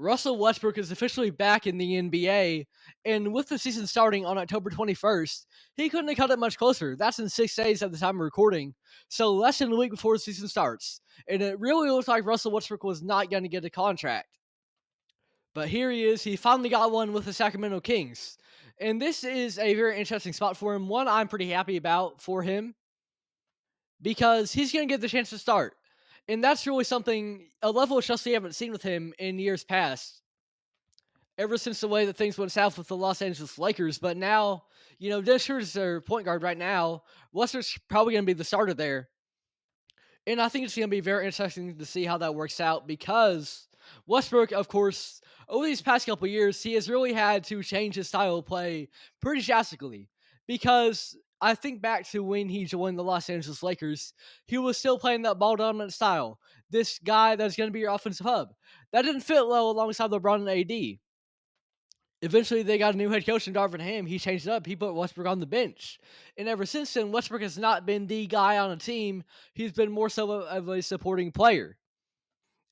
Russell Westbrook is officially back in the NBA, and with the season starting on October 21st, he couldn't have cut it much closer. That's in 6 days at the time of recording, so less than a week before the season starts. And it really looks like Russell Westbrook was not going to get a contract. But here he is. He finally got one with the Sacramento Kings. And this is a very interesting spot for him. One I'm pretty happy about for him because he's going to get the chance to start. And that's really something, a level of trust we haven't seen with him in years past, ever since the way that things went south with the Los Angeles Lakers. But now, Dennis Schroeder's their point guard right now. Westbrook's probably going to be the starter there. And I think it's going to be very interesting to see how that works out because Westbrook, of course, over these past couple of years, he has really had to change his style of play pretty drastically. Because I think back to when he joined the Los Angeles Lakers, he was still playing that ball dominant style. This guy that's going to be your offensive hub. That didn't fit well alongside LeBron and AD. Eventually, they got a new head coach in Darvin Ham. He changed it up. He put Westbrook on the bench. And ever since then, Westbrook has not been the guy on a team. He's been more so of a supporting player.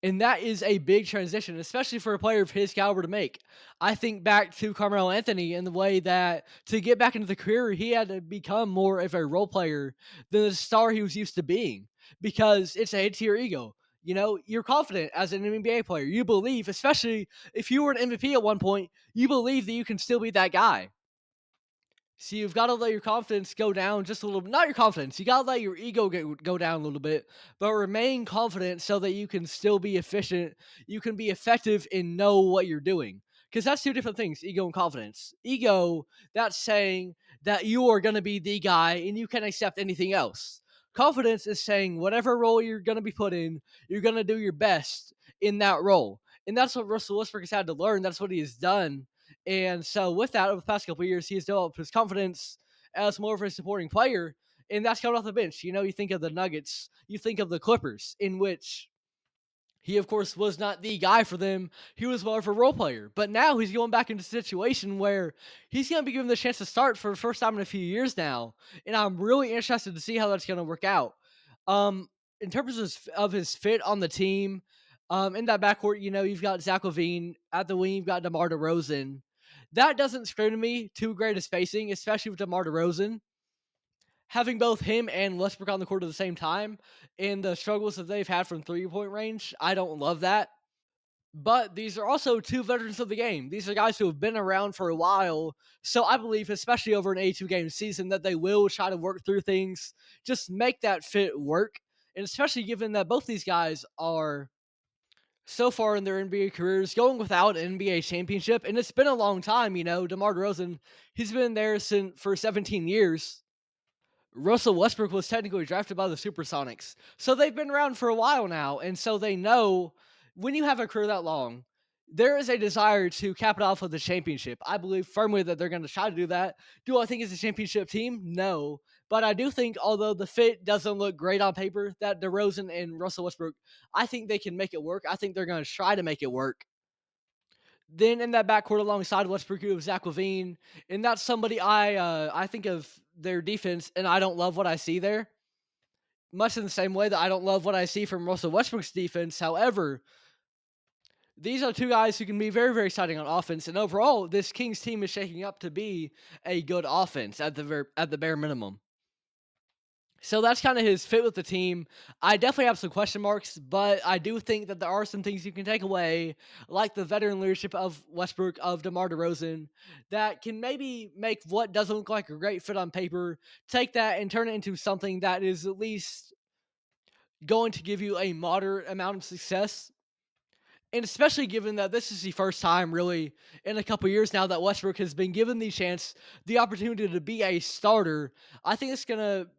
And that is a big transition, especially for a player of his caliber to make. I think back to Carmelo Anthony in the way that to get back into the career, he had to become more of a role player than the star he was used to being because it's a hit to your ego. You're confident as an NBA player. You believe, especially if you were an MVP at one point, you believe that you can still be that guy. So you've got to let your confidence go down just a little bit. Not your confidence. You got to let your ego go down a little bit, but remain confident so that you can still be efficient. You can be effective and know what you're doing. Because that's two different things, ego and confidence. Ego, that's saying that you are going to be the guy and you can accept anything else. Confidence is saying whatever role you're going to be put in, you're going to do your best in that role. And that's what Russell Westbrook has had to learn. That's what he has done. And so with that, over the past couple of years, he has developed his confidence as more of a supporting player, and that's coming off the bench. You think of the Nuggets, you think of the Clippers, in which he, of course, was not the guy for them. He was more of a role player. But now he's going back into a situation where he's going to be given the chance to start for the first time in a few years now. And I'm really interested to see how that's going to work out. In terms of his fit on the team, in that backcourt, you've got Zach LaVine. At the wing, you've got DeMar DeRozan. That doesn't scream to me too great a spacing, especially with DeMar DeRozan. Having both him and Westbrook on the court at the same time and the struggles that they've had from three-point range, I don't love that. But these are also two veterans of the game. These are guys who have been around for a while. So I believe, especially over an 82-game season, that they will try to work through things, just make that fit work. And especially given that both these guys are so far in their NBA careers going without an NBA championship. And it's been a long time, DeMar DeRozan, he's been there for 17 years. Russell Westbrook was technically drafted by the Supersonics. So they've been around for a while now. And so they know when you have a career that long, there is a desire to cap it off with a championship. I believe firmly that they're going to try to do that. Do I think it's a championship team? No. But I do think, although the fit doesn't look great on paper, that DeRozan and Russell Westbrook, I think they can make it work. I think they're going to try to make it work. Then in that backcourt alongside Westbrook, you have Zach LaVine, and that's somebody I think of their defense, and I don't love what I see there. Much in the same way that I don't love what I see from Russell Westbrook's defense. However, these are two guys who can be very, very exciting on offense, and overall, this Kings team is shaking up to be a good offense at the bare minimum. So that's kind of his fit with the team. I definitely have some question marks, but I do think that there are some things you can take away, like the veteran leadership of Westbrook, of DeMar DeRozan, that can maybe make what doesn't look like a great fit on paper, take that and turn it into something that is at least going to give you a moderate amount of success. And especially given that this is the first time, really, in a couple years now that Westbrook has been given the opportunity to be a starter, I think it's going to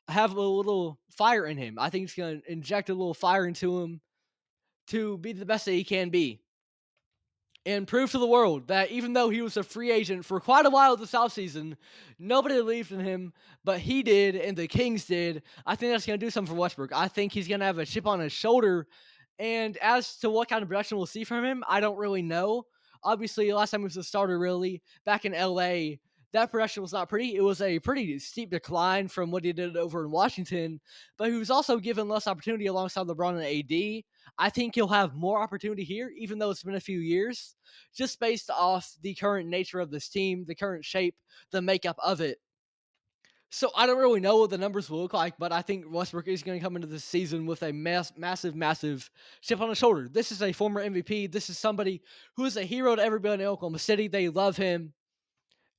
have a little fire in him. I think it's going to inject a little fire into him to be the best that he can be. And prove to the world that even though he was a free agent for quite a while this offseason, nobody believed in him, but he did, and the Kings did. I think that's going to do something for Westbrook. I think he's going to have a chip on his shoulder. And as to what kind of production we'll see from him, I don't really know. Obviously, last time he was a starter, really, back in LA, that production was not pretty. It was a pretty steep decline from what he did over in Washington, but he was also given less opportunity alongside LeBron and AD. I think he'll have more opportunity here, even though it's been a few years, just based off the current nature of this team, the current shape, the makeup of it. So I don't really know what the numbers will look like, but I think Westbrook is going to come into this season with a massive chip on his shoulder. This is a former MVP. This is somebody who is a hero to everybody in Oklahoma City. They love him.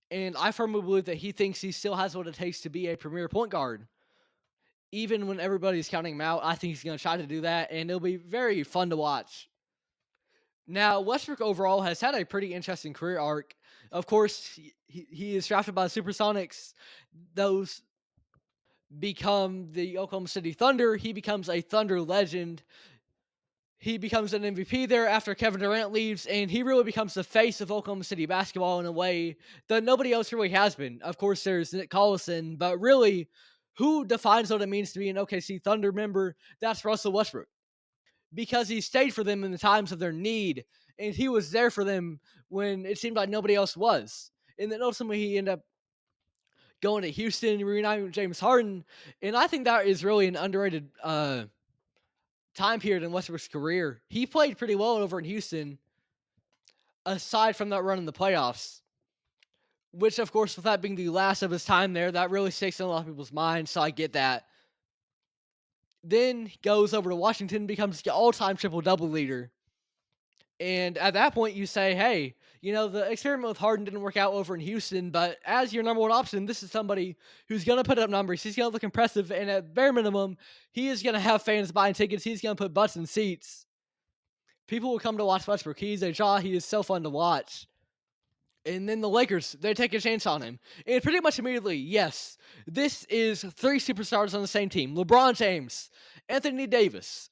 And I firmly believe that he thinks he still has what it takes to be a premier point guard. Even when everybody's counting him out, I think he's going to try to do that, and it'll be very fun to watch. Now, Westbrook overall has had a pretty interesting career arc. Of course, he is drafted by the Supersonics. Those become the Oklahoma City Thunder. He becomes a Thunder legend. He becomes an MVP there after Kevin Durant leaves, and he really becomes the face of Oklahoma City basketball in a way that nobody else really has been. Of course, there's Nick Collison, but really, who defines what it means to be an OKC Thunder member? That's Russell Westbrook. Because he stayed for them in the times of their need, and he was there for them when it seemed like nobody else was. And then ultimately, he ended up going to Houston, reuniting with James Harden, and I think that is really an underrated time period in Westbrook's career. He played pretty well over in Houston, aside from that run in the playoffs, which, of course, with that being the last of his time there, that really sticks in a lot of people's minds, so I get that. Then goes over to Washington, becomes the all-time triple-double leader. And at that point, you say, hey, the experiment with Harden didn't work out over in Houston, but as your number one option, this is somebody who's going to put up numbers. He's going to look impressive. And at bare minimum, he is going to have fans buying tickets. He's going to put butts in seats. People will come to watch Westbrook. He's a jaw. He is so fun to watch. And then the Lakers, they take a chance on him. And pretty much immediately, yes, this is three superstars on the same team. LeBron James, Anthony Davis,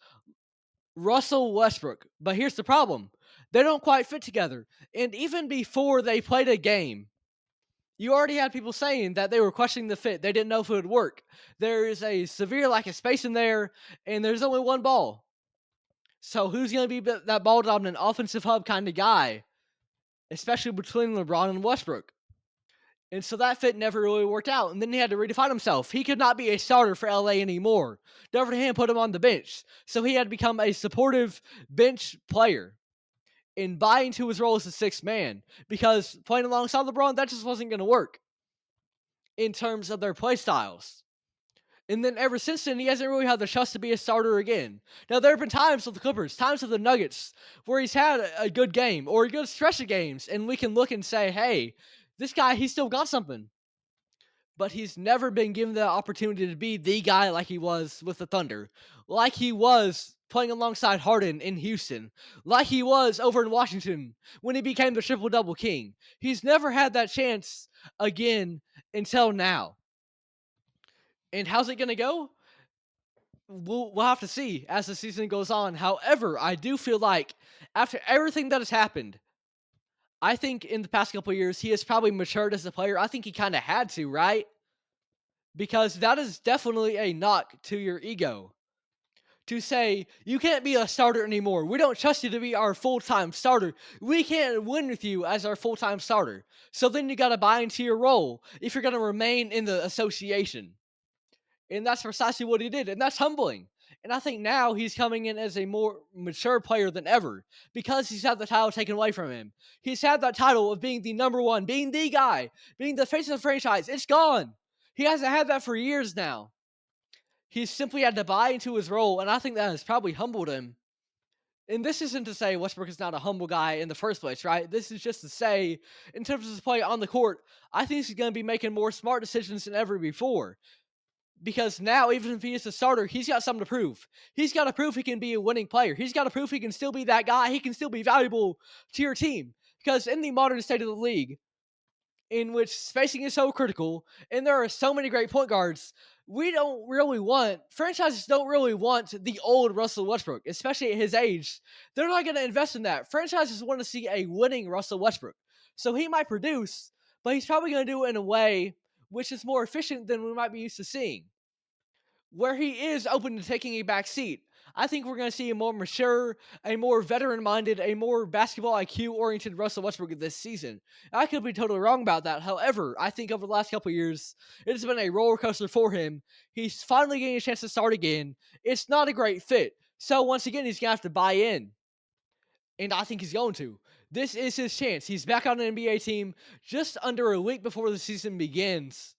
Russell Westbrook. But here's the problem. They don't quite fit together. And even before they played a game, you already had people saying that they were questioning the fit. They didn't know if it would work. There is a severe lack of space in there, and there's only one ball. So who's going to be that ball-dominant offensive hub kind of guy? Especially between LeBron and Westbrook. And so that fit never really worked out. And then he had to redefine himself. He could not be a starter for LA anymore. Denver Hand put him on the bench. So he had to become a supportive bench player and buy into his role as a sixth man. Because playing alongside LeBron, that just wasn't going to work in terms of their play styles. And then ever since then, he hasn't really had the trust to be a starter again. Now, there have been times with the Clippers, times with the Nuggets, where he's had a good game or a good stretch of games, and we can look and say, hey, this guy, he's still got something. But he's never been given the opportunity to be the guy like he was with the Thunder, like he was playing alongside Harden in Houston, like he was over in Washington when he became the triple-double king. He's never had that chance again until now. And how's it going to go? We'll have to see as the season goes on. However, I do feel like after everything that has happened, I think in the past couple of years, he has probably matured as a player. I think he kind of had to, right? Because that is definitely a knock to your ego. To say, you can't be a starter anymore. We don't trust you to be our full-time starter. We can't win with you as our full-time starter. So then you got to buy into your role if you're going to remain in the association. And that's precisely what he did. And that's humbling. And I think now he's coming in as a more mature player than ever because he's had the title taken away from him. He's had that title of being the number one, being the guy, being the face of the franchise. It's gone. He hasn't had that for years now. He's simply had to buy into his role, and I think that has probably humbled him. And this isn't to say Westbrook is not a humble guy in the first place, right? This is just to say, in terms of his play on the court, I think he's going to be making more smart decisions than ever before. Because now, even if he is a starter, he's got something to prove. He's got to prove he can be a winning player. He's got to prove he can still be that guy. He can still be valuable to your team. Because in the modern state of the league, in which spacing is so critical, and there are so many great point guards, franchises don't really want the old Russell Westbrook, especially at his age. They're not going to invest in that. Franchises want to see a winning Russell Westbrook. So he might produce, but he's probably going to do it in a way which is more efficient than we might be used to seeing, where he is open to taking a back seat. I think we're going to see a more mature, a more veteran-minded, a more basketball IQ-oriented Russell Westbrook this season. I could be totally wrong about that. However, I think over the last couple of years, it has been a roller coaster for him. He's finally getting a chance to start again. It's not a great fit. So once again, he's gonna have to buy in, and I think he's going to. This is his chance. He's back on an NBA team just under a week before the season begins.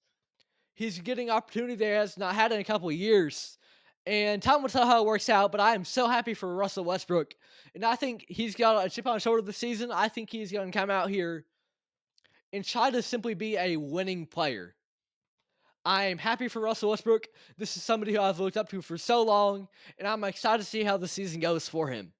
He's getting opportunity there has not had in a couple of years. And time will tell how it works out, but I am so happy for Russell Westbrook. And I think he's got a chip on his shoulder this season. I think he's going to come out here and try to simply be a winning player. I am happy for Russell Westbrook. This is somebody who I've looked up to for so long, and I'm excited to see how the season goes for him.